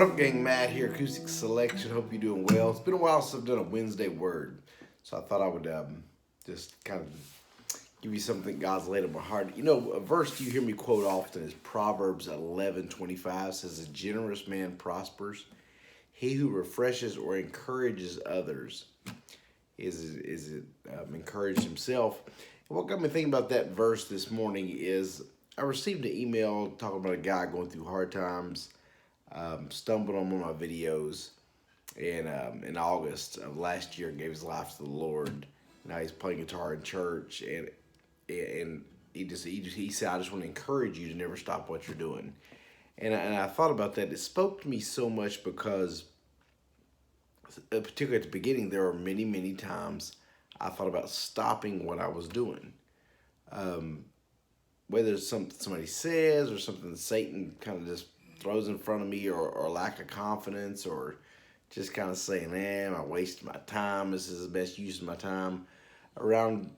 What up, gang? Matt here, Acoustic Selection. Hope you're doing well. It's been a while since I've done a Wednesday word, so I thought I would just kind of give you something God's laid on my heart. You know, a verse you hear me quote often is Proverbs 11:25 says, "A generous man prospers. He who refreshes or encourages others is encouraged himself." And what got me thinking about that verse this morning is I received an email talking about a guy going through hard times. Stumbled on one of my videos in August of last year, gave his life to the Lord. Now he's playing guitar in church, and he said, "I just want to encourage you to never stop what you're doing." And I thought about that. It spoke to me so much because, particularly at the beginning, there were many times I thought about stopping what I was doing. Whether it's something somebody says or something Satan kind of just throws in front of me, or lack of confidence, or just kind of saying, man, I wasted my time. This is the best use of my time. Around,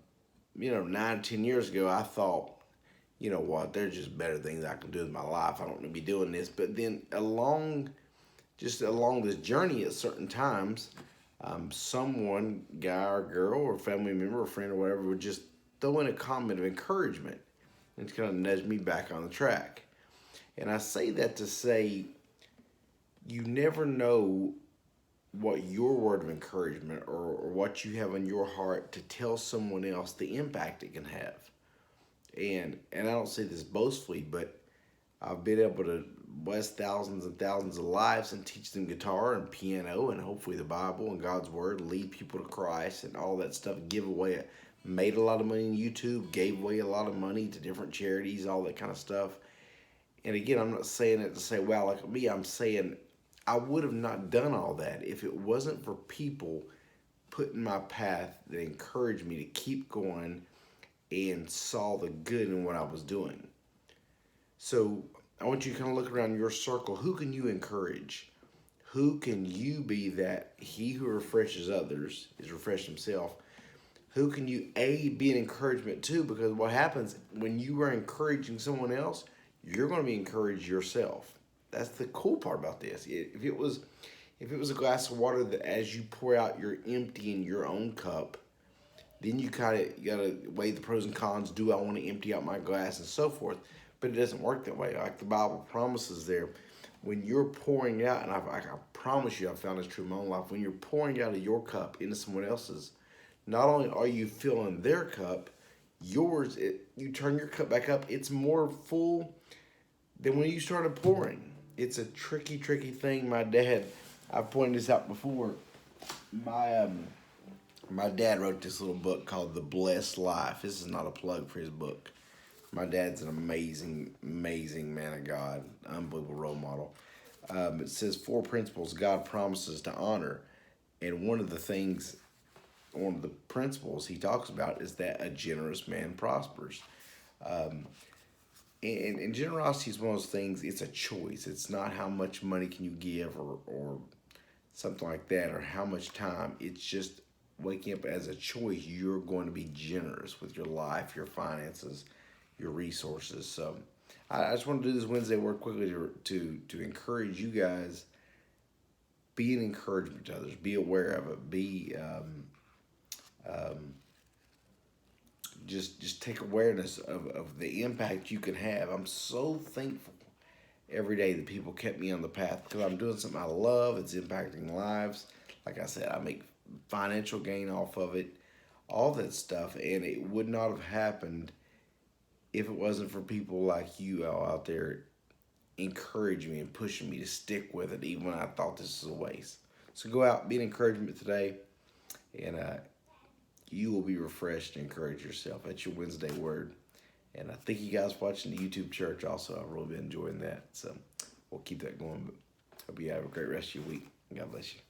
9 to 10 years ago, I thought, you know what, there's just better things I can do in my life. I don't want to be doing this. But then along this journey at certain times, someone, guy or girl or family member or friend or whatever, would just throw in a comment of encouragement and to kind of nudge me back on the track. And I say that to say, you never know what your word of encouragement or what you have in your heart to tell someone else, the impact it can have. And I don't say this boastfully, but I've been able to bless thousands and thousands of lives and teach them guitar and piano and hopefully the Bible and God's Word, lead people to Christ and all that stuff, made a lot of money on YouTube, gave away a lot of money to different charities, all that kind of stuff. And again, I'm not saying it to say, wow, like me. I'm saying I would have not done all that if it wasn't for people put in my path that encouraged me to keep going and saw the good in what I was doing. So I want you to kind of look around your circle. Who can you encourage? Who can you be that he who refreshes others is refreshed himself? Who can you, be an encouragement to? Because what happens when you are encouraging someone else, you're going to be encouraged yourself. That's the cool part about this. If it was a glass of water that as you pour out, you're emptying your own cup, then you got to weigh the pros and cons. Do I want to empty out my glass and so forth? But it doesn't work that way. Like the Bible promises there, when you're pouring out, and I promise you, I've found this true in my own life, when you're pouring out of your cup into someone else's, not only are you filling their cup, you turn your cup back up, it's more full than when you started pouring. It's a tricky thing. My dad, I've pointed this out before, my dad wrote this little book called The Blessed Life. This is not a plug for his book. My dad's an amazing man of God, unbelievable role model. It says 4 principles God promises to honor, and one of the principles he talks about is that a generous man prospers. And generosity is one of those things, it's a choice. It's not how much money can you give or something like that, or how much time. It's just waking up as a choice. You're going to be generous with your life, your finances, your resources. So I just want to do this Wednesday word quickly to encourage you guys. Be an encouragement to others. Be aware of it. Just take awareness of the impact you can have. I'm so thankful every day that people kept me on the path because I'm doing something I love. It's impacting lives. Like I said, I make financial gain off of it, all that stuff, and it would not have happened if it wasn't for people like you all out there encouraging me and pushing me to stick with it even when I thought this was a waste. So go out, be an encouragement today, and you will be refreshed and encourage yourself. That's your Wednesday word. And I thank you guys for watching the YouTube church also. I've really been enjoying that. So we'll keep that going. But hope you have a great rest of your week. God bless you.